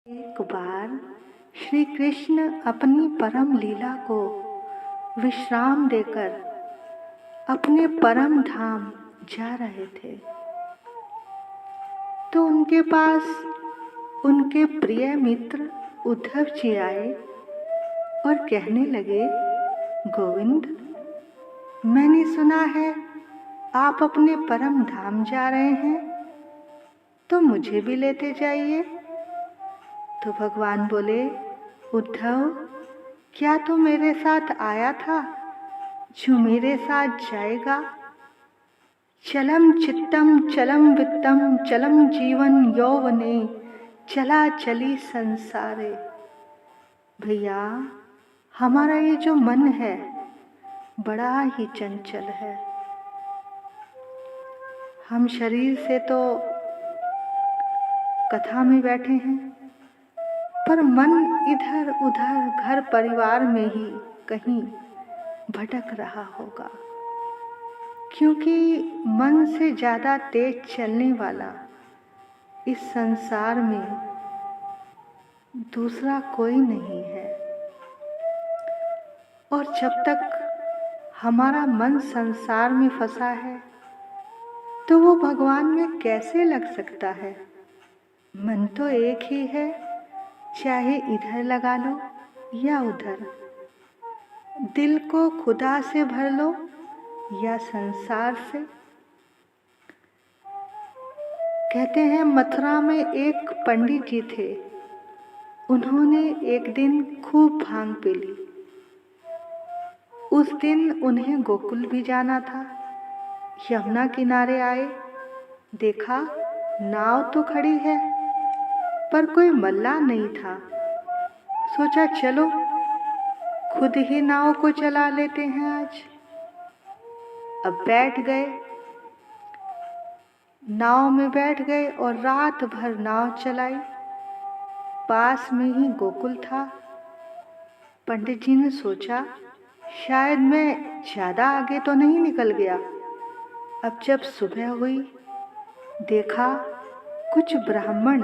एक बार श्री कृष्ण अपनी परम लीला को विश्राम देकर अपने परम धाम जा रहे थे, तो उनके पास उनके प्रिय मित्र उद्धव जी आए और कहने लगे, गोविंद, मैंने सुना है आप अपने परम धाम जा रहे हैं, तो मुझे भी लेते जाइए। तो भगवान बोले, उद्धव, क्या तू मेरे साथ आया था जो मेरे साथ जाएगा? चलम चित्तम चलम वित्तम चलम जीवन यौवने चला चली संसारे। भैया, हमारा ये जो मन है बड़ा ही चंचल है। हम शरीर से तो कथा में बैठे हैं, पर मन इधर उधर घर परिवार में ही कहीं भटक रहा होगा, क्योंकि मन से ज़्यादा तेज चलने वाला इस संसार में दूसरा कोई नहीं है। और जब तक हमारा मन संसार में फंसा है तो वो भगवान में कैसे लग सकता है? मन तो एक ही है, चाहे इधर लगा लो या उधर। दिल को खुदा से भर लो या संसार से। कहते हैं मथुरा में एक पंडित जी थे, उन्होंने एक दिन खूब भांग पी ली। उस दिन उन्हें गोकुल भी जाना था। यमुना किनारे आए, देखा नाव तो खड़ी है पर कोई मल्लाह नहीं था। सोचा चलो खुद ही नाव को चला लेते हैं आज। अब बैठ गए, नाव में बैठ गए और रात भर नाव चलाई। पास में ही गोकुल था। पंडित जी ने सोचा शायद मैं ज़्यादा आगे तो नहीं निकल गया। अब जब सुबह हुई, देखा कुछ ब्राह्मण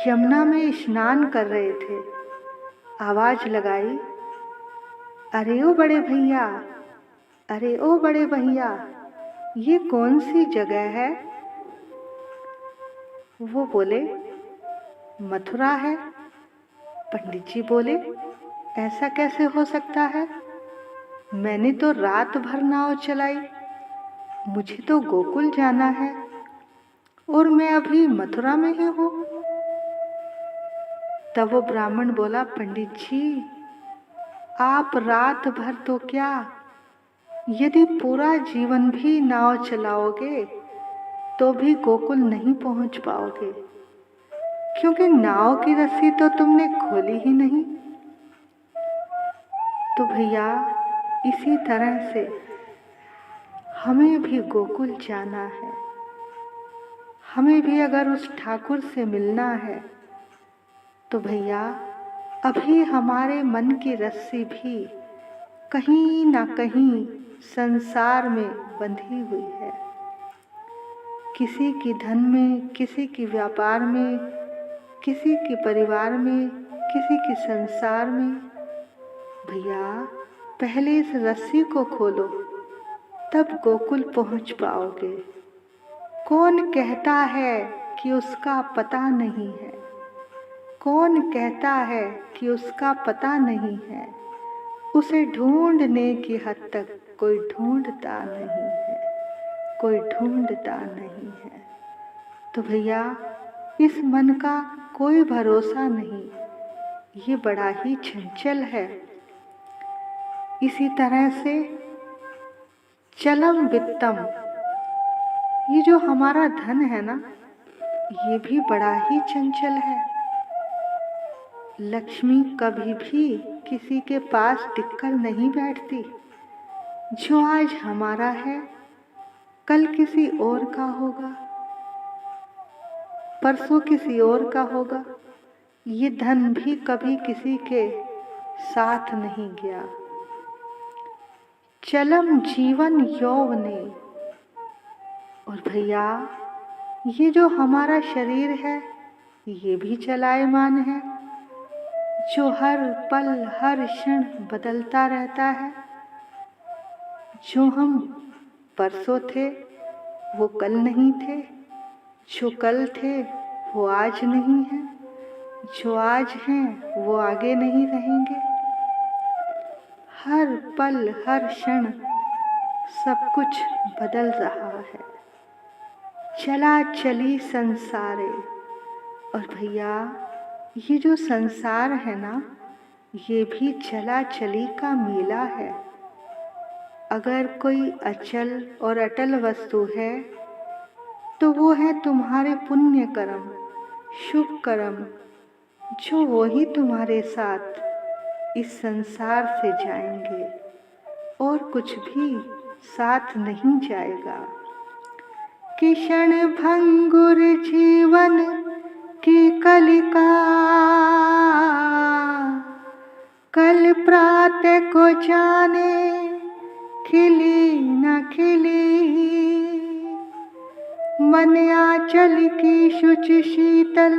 यमुना में स्नान कर रहे थे। आवाज़ लगाई, अरे ओ बड़े भैया, अरे ओ बड़े भैया, ये कौन सी जगह है? वो बोले, मथुरा है। पंडित जी बोले, ऐसा कैसे हो सकता है? मैंने तो रात भर नाव चलाई, मुझे तो गोकुल जाना है और मैं अभी मथुरा में ही हूँ। तब वो ब्राह्मण बोला, पंडित जी, आप रात भर तो क्या, यदि पूरा जीवन भी नाव चलाओगे तो भी गोकुल नहीं पहुँच पाओगे, क्योंकि नाव की रस्सी तो तुमने खोली ही नहीं। तो भैया, इसी तरह से हमें भी गोकुल जाना है। हमें भी अगर उस ठाकुर से मिलना है तो भैया, अभी हमारे मन की रस्सी भी कहीं ना कहीं संसार में बंधी हुई है। किसी की धन में, किसी की व्यापार में, किसी के परिवार में, किसी के संसार में। भैया, पहले इस रस्सी को खोलो, तब गोकुल पहुंच पाओगे। कौन कहता है कि उसका पता नहीं है? कौन कहता है कि उसका पता नहीं है? उसे ढूंढने की हद तक कोई ढूंढता नहीं है, कोई ढूंढता नहीं है। तो भैया, इस मन का कोई भरोसा नहीं, ये बड़ा ही चंचल है। इसी तरह से चलम वित्तम, ये जो हमारा धन है ना, ये भी बड़ा ही चंचल है। लक्ष्मी कभी भी किसी के पास टिककर नहीं बैठती। जो आज हमारा है कल किसी और का होगा, परसों किसी और का होगा। ये धन भी कभी किसी के साथ नहीं गया। चलम जीवन यौवने। और भैया, ये जो हमारा शरीर है ये भी चलायमान है, जो हर पल हर क्षण बदलता रहता है। जो हम परसों थे वो कल नहीं थे, जो कल थे वो आज नहीं है, जो आज हैं वो आगे नहीं रहेंगे। हर पल हर क्षण सब कुछ बदल रहा है, चला चली संसारे। और भैया ये जो संसार है ना, ये भी चला चली का मेला है। अगर कोई अचल और अटल वस्तु है तो वो है तुम्हारे पुण्य कर्म, शुभ कर्म, जो वो ही तुम्हारे साथ इस संसार से जाएंगे और कुछ भी साथ नहीं जाएगा। कि क्षण भंगुर जीवन की कलिका, कल प्रातः को जाने खिली न खिली। मन आंचल की शुच शीतल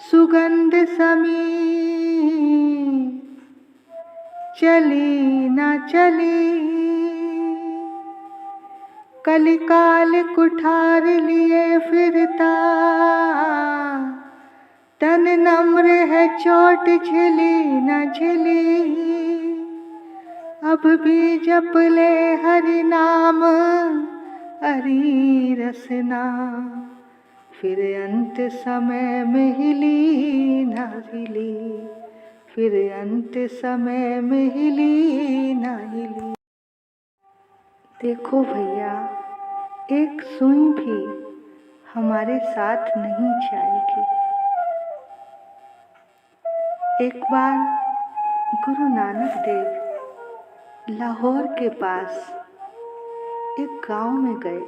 सुगंध समी, चली न चली। कलिकाल कुठार लिए फिरता, तन नम्र है चोट झिली न झिली। अब भी जप ले हरि नाम हरि रसना, फिर अंत समय में हिली न हिली, फिर अंत समय में हिली न हिली। देखो भैया, एक सुई भी हमारे साथ नहीं जाएगी। एक बार गुरु नानक देव लाहौर के पास एक गांव में गए।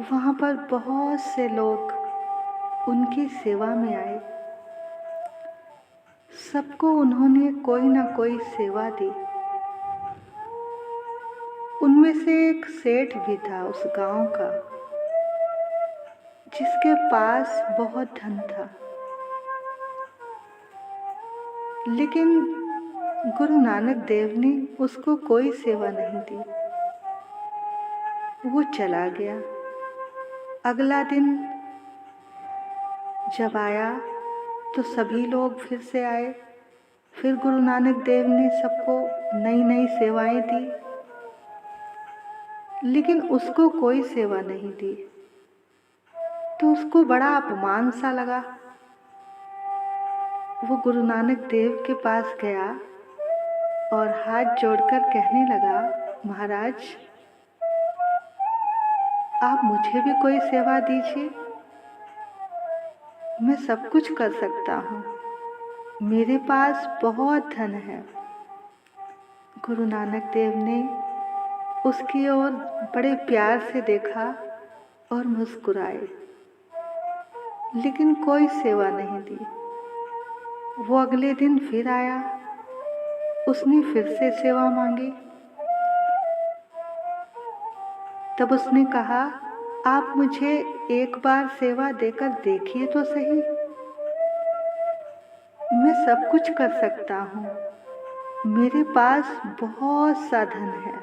वहाँ पर बहुत से लोग उनकी सेवा में आए। सबको उन्होंने कोई ना कोई सेवा दी। उनमें से एक सेठ भी था उस गांव का, जिसके पास बहुत धन था। लेकिन गुरु नानक देव ने उसको कोई सेवा नहीं दी। वो चला गया। अगला दिन जब आया तो सभी लोग फिर से आए। फिर गुरु नानक देव ने सबको नई नई सेवाएं दी, लेकिन उसको कोई सेवा नहीं दी। तो उसको बड़ा अपमान सा लगा। वो गुरु नानक देव के पास गया और हाथ जोड़कर कहने लगा, महाराज आप मुझे भी कोई सेवा दीजिए। मैं सब कुछ कर सकता हूँ, मेरे पास बहुत धन है। गुरु नानक देव ने उसकी ओर बड़े प्यार से देखा और मुस्कुराए, लेकिन कोई सेवा नहीं दी। वो अगले दिन फिर आया। उसने फिर से सेवा मांगी। तब उसने कहा, आप मुझे एक बार सेवा देकर देखिए तो सही, मैं सब कुछ कर सकता हूँ, मेरे पास बहुत सा धन है।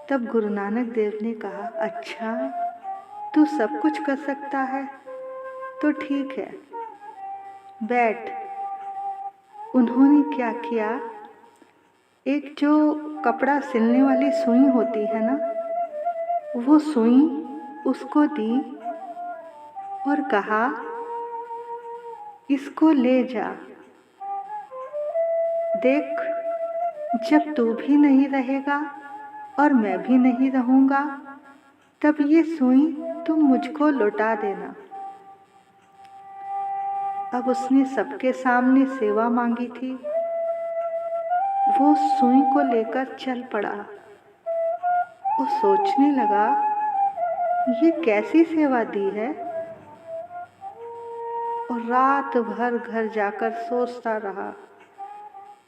तब गुरु नानक देव ने कहा, अच्छा तू सब कुछ कर सकता है तो ठीक है, बैठ। उन्होंने क्या किया, एक जो कपड़ा सिलने वाली सुई होती है ना, वो सुई उसको दी और कहा, इसको ले जा। देख, जब तू भी नहीं रहेगा और मैं भी नहीं रहूँगा, तब ये सुई तुम मुझको लौटा देना। अब उसने सबके सामने सेवा मांगी थी। वो सुई को लेकर चल पड़ा। वो सोचने लगा, ये कैसी सेवा दी है। और रात भर घर जाकर सोचता रहा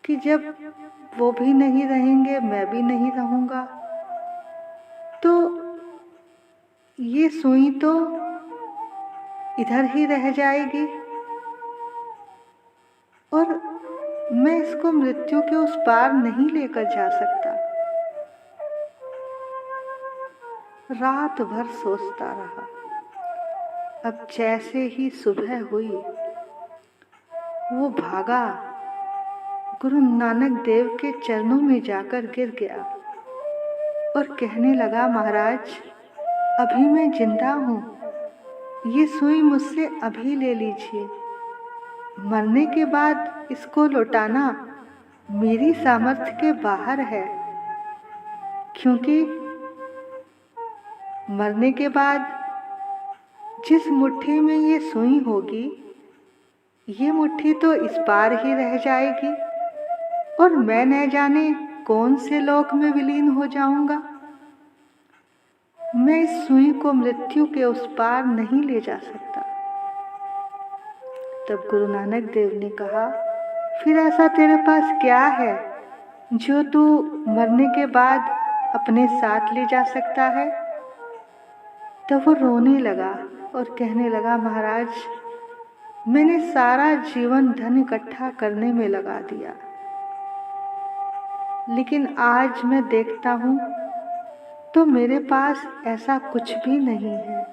कि जब वो भी नहीं रहेंगे, मैं भी नहीं रहूँगा, तो ये सुई तो इधर ही रह जाएगी और मैं इसको मृत्यु के उस पार नहीं लेकर जा सकता। रात भर सोचता रहा। अब जैसे ही सुबह हुई वो भागा, गुरु नानक देव के चरणों में जाकर गिर गया और कहने लगा, महाराज अभी मैं जिंदा हूँ, ये सुई मुझसे अभी ले लीजिए। मरने के बाद इसको लौटाना मेरी सामर्थ्य के बाहर है, क्योंकि मरने के बाद जिस मुट्ठी में ये सुई होगी, ये मुट्ठी तो इस पार ही रह जाएगी और मैं न जाने कौन से लोक में विलीन हो जाऊंगा। मैं इस सुई को मृत्यु के उस पार नहीं ले जा सकता। तब गुरु नानक देव ने कहा, फिर ऐसा तेरे पास क्या है जो तू मरने के बाद अपने साथ ले जा सकता है? तब वो रोने लगा और कहने लगा, महाराज मैंने सारा जीवन धन इकट्ठा करने में लगा दिया, लेकिन आज मैं देखता हूँ तो मेरे पास ऐसा कुछ भी नहीं है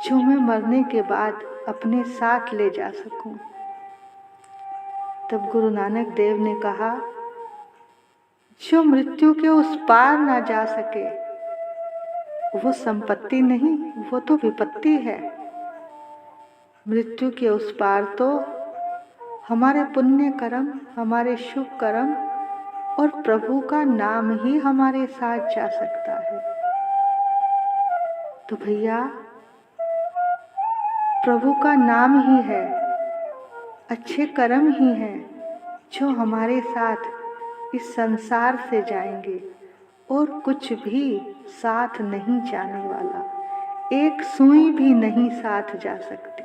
जो मैं मरने के बाद अपने साथ ले जा सकूं। तब गुरु नानक देव ने कहा, जो मृत्यु के उस पार ना जा सके वो संपत्ति नहीं, वो तो विपत्ति है। मृत्यु के उस पार तो हमारे पुण्य कर्म, हमारे शुभ कर्म और प्रभु का नाम ही हमारे साथ जा सकता है। तो भैया प्रभु का नाम ही है, अच्छे कर्म ही हैं जो हमारे साथ इस संसार से जाएंगे और कुछ भी साथ नहीं जाने वाला, एक सुई भी नहीं साथ जा सकती।